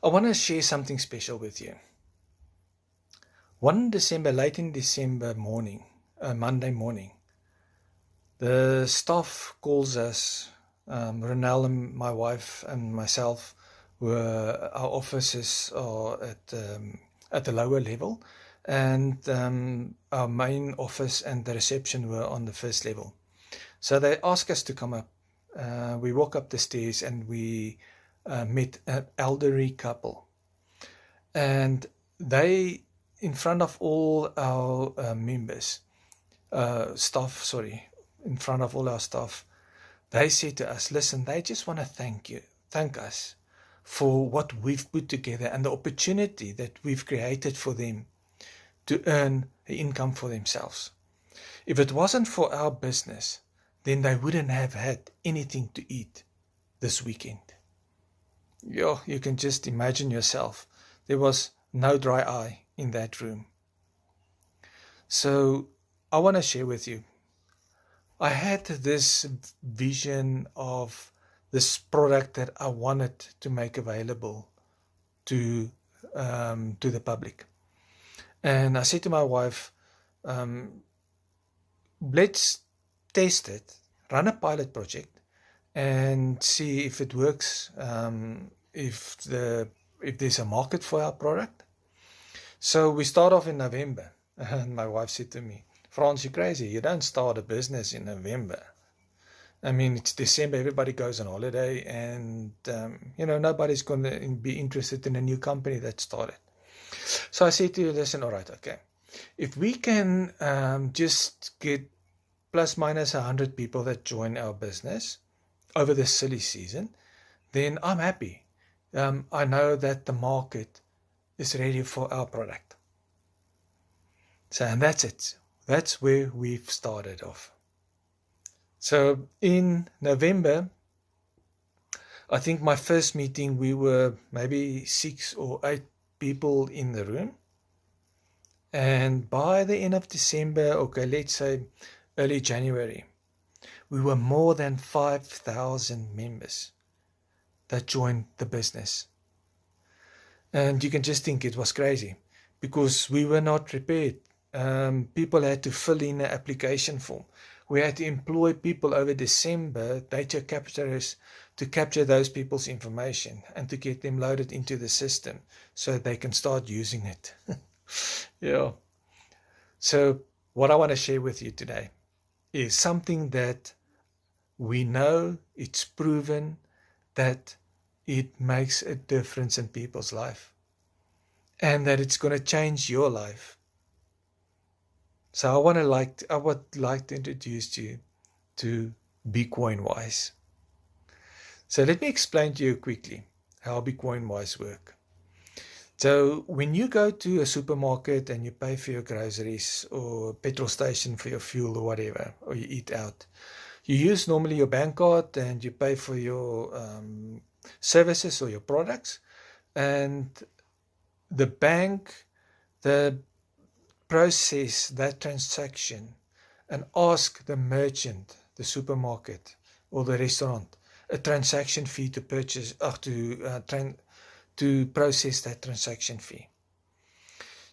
I want to share something special with you. Late in December morning, Monday morning, the staff calls us, Ronelle and my wife and myself, our offices are at the lower level, and our main office and the reception were on the first level. So they asked us to come up. We walk up the stairs and we met an elderly couple. And they, in front of all our in front of all our staff, they said to us, listen, they just want to thank us for what we've put together and the opportunity that we've created for them to earn an income for themselves. If it wasn't for our business, then they wouldn't have had anything to eat this weekend. Yeah, you can just imagine yourself. There was no dry eye in that room. So I want to share with you. I had this vision of this product that I wanted to make available to the public. And I said to my wife, let's test it, run a pilot project, and see if it works, if there's a market for our product. So we start off in November, and my wife said to me, Frans, you're crazy. You don't start a business in November. I mean, it's December, everybody goes on holiday, and nobody's going to be interested in a new company that started. So I said to you, listen, all right, okay. If we can just get plus minus 100 people that join our business over this silly season, then I'm happy. I know that the market is ready for our product. So, and that's it. That's where we've started off. So in November, I think my first meeting, we were maybe 6 or 8 people in the room. And by the end of December, okay, let's say early January, we were more than 5,000 members that joined the business. And you can just think it was crazy because we were not prepared. People had to fill in an application form. We had to employ people over December, data capturers, to capture those people's information and to get them loaded into the system so they can start using it. Yeah. So what I want to share with you today is something that we know, it's proven that it makes a difference in people's life and that it's going to change your life. So I would like to introduce you to BeCoinWise. So let me explain to you quickly how BeCoinWise work. So when you go to a supermarket and you pay for your groceries or a petrol station for your fuel or whatever, or you eat out, you use normally your bank card and you pay for your services or your products, and the bank, process that transaction and ask the merchant, the supermarket or the restaurant, a transaction fee to purchase to process that transaction fee.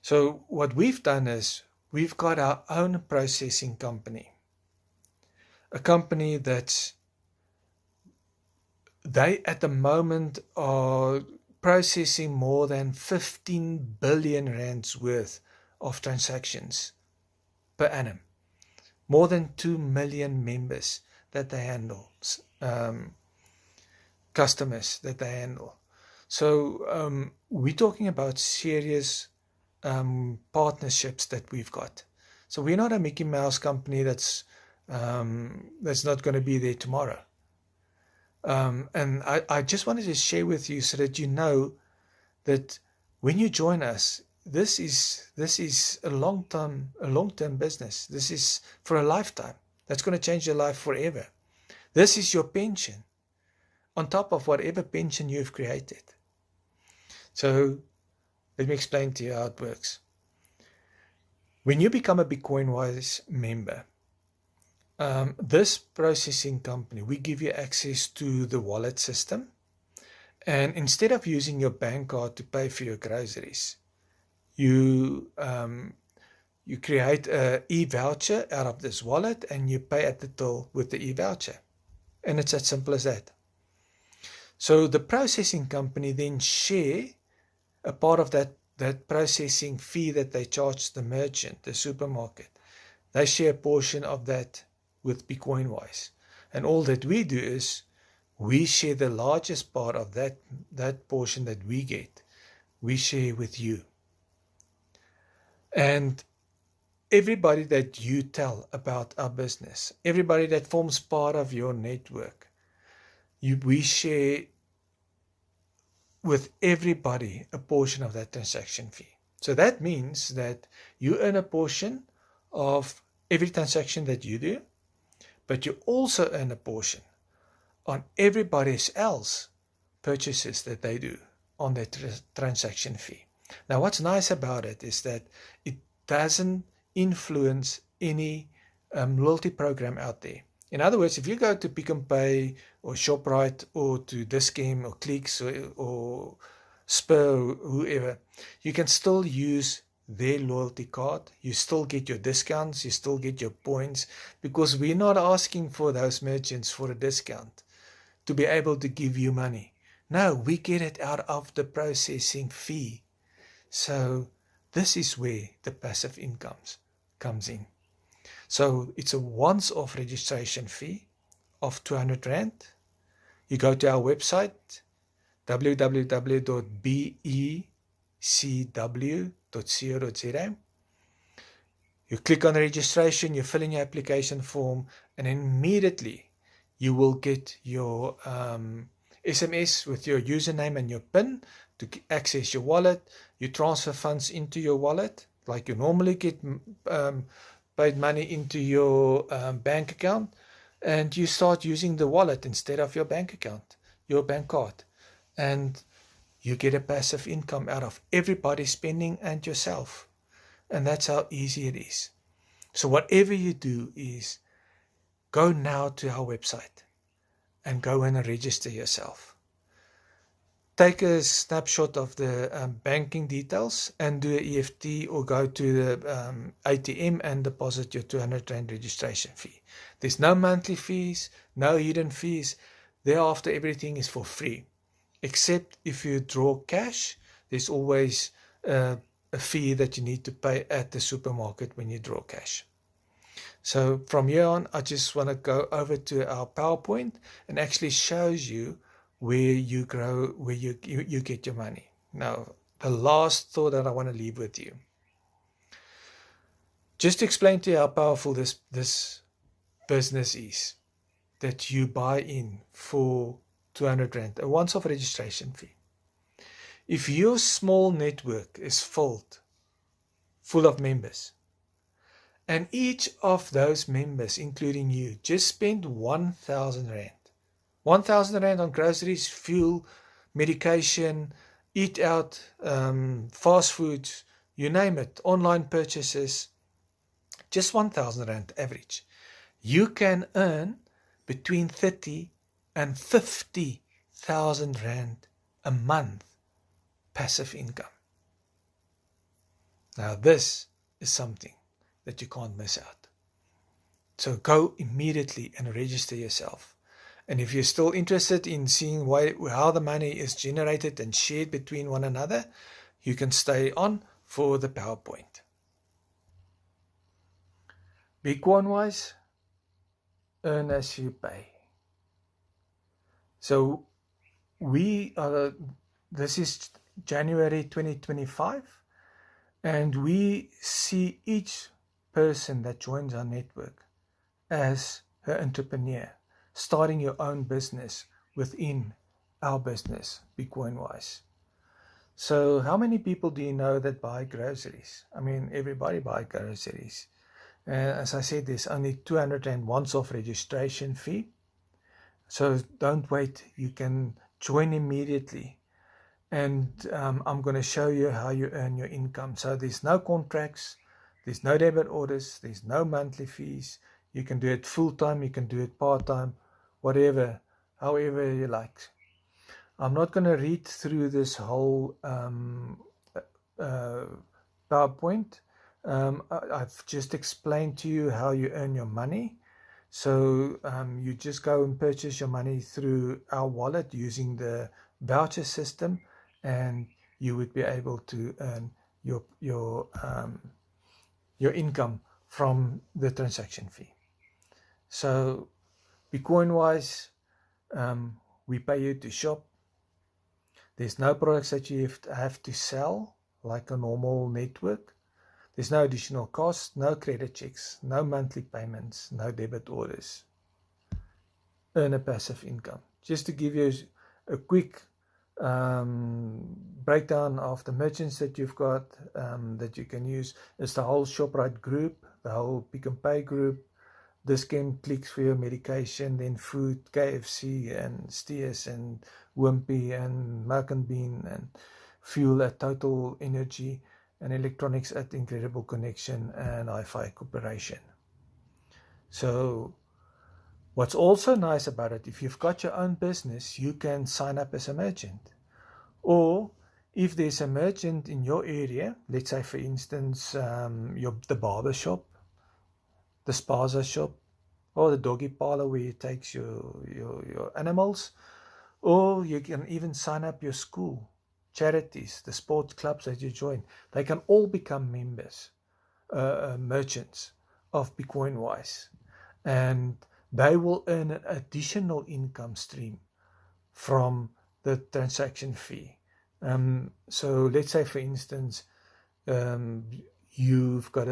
So what we've done is we've got our own processing company, a company that's they at the moment are processing more than 15 billion rands worth of transactions per annum, more than 2 million members that they handle, customers that they handle. So we're talking about serious partnerships that we've got. So we're not a Mickey Mouse company that's not going to be there tomorrow. And I just wanted to share with you so that you know that when you join us, this is a long-term business. This is for a lifetime. That's going to change your life forever. This is your pension on top of whatever pension you've created. So let me explain to you how it works. When you become a BeCoinWise member, this processing company, we give you access to the wallet system, And instead of using your bank card to pay for your groceries, you you create a e-voucher out of this wallet and you pay at the till with the e-voucher. And it's as simple as that. So the processing company then share a part of that processing fee that they charge the merchant, the supermarket. They share a portion of that with BitcoinWise. And all that we do is we share the largest part of that portion that we get. We share with you. And everybody that you tell about our business, everybody that forms part of your network, we share with everybody a portion of that transaction fee. So that means that you earn a portion of every transaction that you do, but you also earn a portion on everybody else purchases that they do on that transaction fee. Now, what's nice about it is that it doesn't influence any loyalty program out there. In other words, if you go to Pick n Pay or ShopRite or to Dis-Chem or Clicks or Spur or whoever, you can still use their loyalty card. You still get your discounts, you still get your points, because we're not asking for those merchants for a discount to be able to give you money. No, we get it out of the processing fee. So this is where the passive income comes in. So it's a once-off registration fee of 200 Rand. You go to our website, www.becw.co.za. You click on registration, you fill in your application form, and immediately you will get your SMS with your username and your PIN to access your wallet. You transfer funds into your wallet like you normally get paid money into your bank account, and you start using the wallet instead of your bank account, your bank card, and you get a passive income out of everybody's spending and yourself. And that's how easy it is. So whatever you do is go now to our website and go and register yourself. Take a snapshot of the banking details and do an EFT or go to the ATM and deposit your 200 Rand registration fee. There's no monthly fees, no hidden fees. Thereafter, everything is for free. Except if you draw cash, there's always a fee that you need to pay at the supermarket when you draw cash. So from here on, I just want to go over to our PowerPoint and actually shows you where you grow, where you get your money. Now, the last thought that I want to leave with you. Just to explain to you how powerful this business is, that you buy in for 200 Rand, a once-off registration fee. If your small network is full of members, and each of those members, including you, just spend 1,000 Rand. 1,000 Rand on groceries, fuel, medication, eat out, fast foods, you name it, online purchases, just 1,000 Rand average. You can earn between 30 and 50,000 Rand a month passive income. Now this is something that you can't miss out. So go immediately and register yourself. And if you're still interested in seeing how the money is generated and shared between one another, you can stay on for the PowerPoint. BitcoinWise, earn as you pay. So this is January 2025, and we see each person that joins our network as an entrepreneur, starting your own business within our business, BitcoinWise. So how many people do you know that buy groceries? I mean, everybody buys groceries. As I said, there's only 200 Rand once-off registration fee. So don't wait. You can join immediately. And I'm going to show you how you earn your income. So there's no contracts, there's no debit orders, there's no monthly fees. You can do it full-time, you can do it part-time, whatever, however you like. I'm not going to read through this whole PowerPoint. I've just explained to you how you earn your money. So you just go and purchase your money through our wallet using the voucher system, and you would be able to earn your income from the transaction fee. So Bitcoin-wise, we pay you to shop. There's no products that you have to sell like a normal network. There's no additional cost, no credit checks, no monthly payments, no debit orders. Earn a passive income. Just to give you a quick breakdown of the merchants that you've got that you can use, is the whole Shoprite group, the whole Pick n Pay group, Dis-Chem Clicks for your medication, then food, KFC and Steers and Wimpy and Milk and Bean and fuel at Total Energy and electronics at Incredible Connection and Hi-Fi Corporation. So what's also nice about it, if you've got your own business, you can sign up as a merchant. Or if there's a merchant in your area, let's say for instance the barber shop, the spaza shop, or the doggy parlor where you take your animals, or you can even sign up your school, charities, the sports clubs that you join. They can all become members, merchants of Bitcoin-wise, and they will earn an additional income stream from the transaction fee. So let's say for instance you've got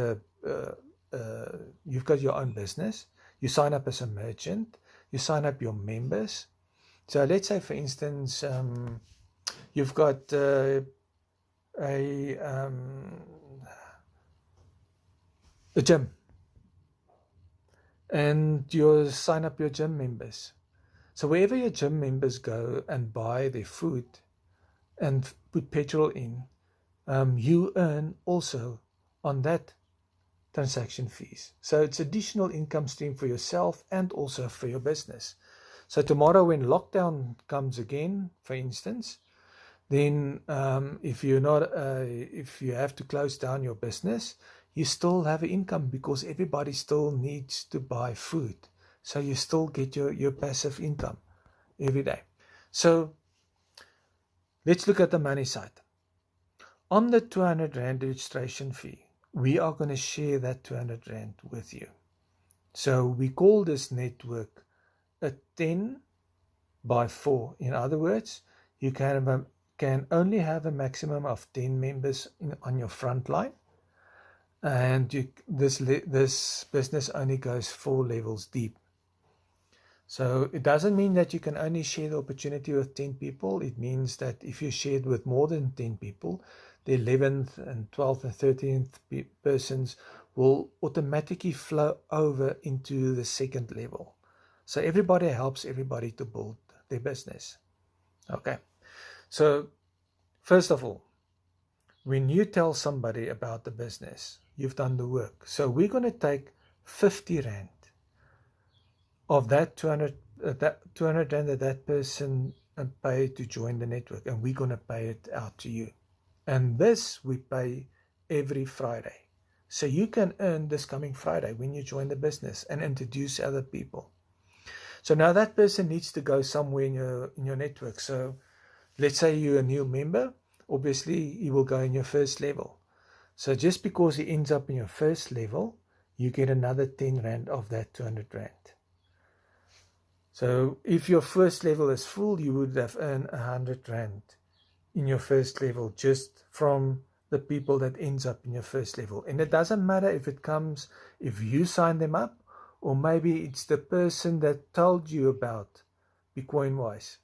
your own business, you sign up as a merchant, you sign up your members. So let's say for instance you've got a gym, and you sign up your gym members. So wherever your gym members go and buy their food and put petrol in, you earn also on that transaction fees. So it's additional income stream for yourself and also for your business. So tomorrow when lockdown comes again, for instance, then if you have to close down your business, you still have an income because everybody still needs to buy food. So you still get your passive income every day. So let's look at the money side. On the 200 Rand registration fee, we are going to share that 200 Rand with you. So we call this network a 10 by 4. In other words, you can only have a maximum of 10 members on your front line, and this business only goes 4 levels deep. So it doesn't mean that you can only share the opportunity with 10 people. It means that if you share it with more than 10 people, the 11th and 12th and 13th persons will automatically flow over into the second level. So everybody helps everybody to build their business. Okay. So first of all, when you tell somebody about the business, you've done the work. So we're going to take 50 Rand of that 200 Rand that person paid to join the network, and we're going to pay it out to you. And this we pay every Friday. So you can earn this coming Friday when you join the business and introduce other people. So now that person needs to go somewhere in your network. So let's say you're a new member, obviously he will go in your first level. So just because he ends up in your first level, you get another 10 Rand of that 200 Rand. So if your first level is full, you would have earned 100 Rand in your first level just from the people that ends up in your first level. And it doesn't matter if you sign them up, or maybe it's the person that told you about Bitcoin-wise,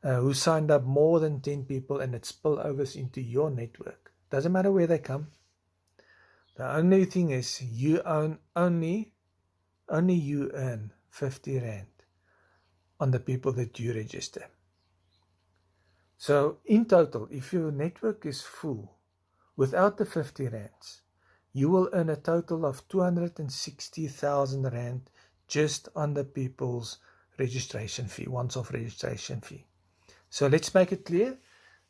who signed up more than 10 people and it spillovers into your network. Doesn't matter where they come. The only thing is you only you earn 50 Rand on the people that you register. So in total, if your network is full without the 50 Rands, you will earn a total of 260,000 Rand just on the people's registration fee, once-off registration fee. So let's make it clear.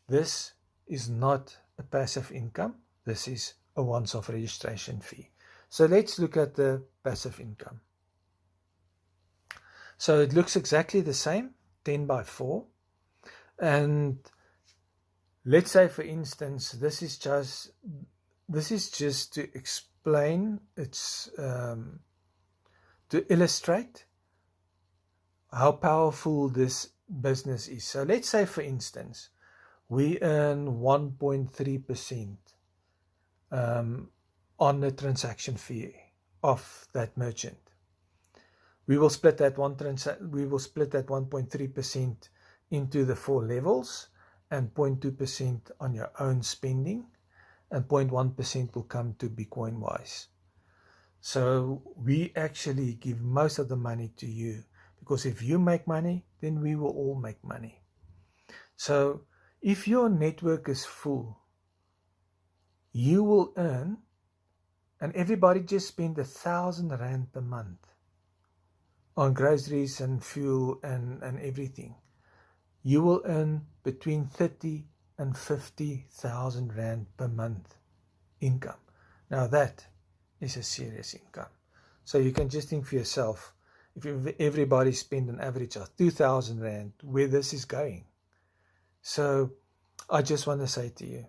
This is not a passive income. This is a once-off registration fee. So let's look at the passive income. So it looks exactly the same, 10 by 4. And let's say, for instance, this is just to explain, it's to illustrate how powerful this business is. So let's say, for instance, we earn 1.3% on the transaction fee of that merchant. We will split that 1.3% into the 4 levels, and 0.2% on your own spending, and 0.1% will come to BigCoinWise. So we actually give most of the money to you, because if you make money, then we will all make money. So if your network is full, you will earn, and everybody just spend 1,000 Rand per month on groceries and fuel and everything, you will earn between 30 and 50,000 Rand per month income. Now that is a serious income. So you can just think for yourself, if everybody spend an average of 2,000 Rand, where this is going. So I just want to say to you,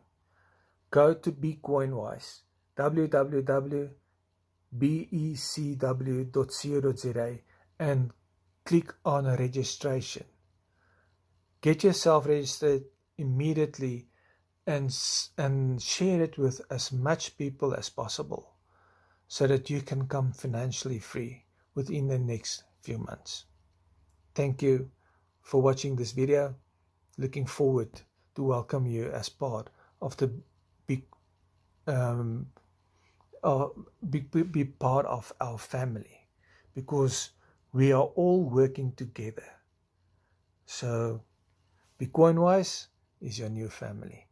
go to BigCoinWise, www.becw.co.za, and click on a registration. Get yourself registered immediately and share it with as much people as possible, so that you can come financially free within the next few months. Thank you for watching this video. Looking forward to welcome you as part of the big part of our family, because we are all working together. So BigCoinWise is your new family.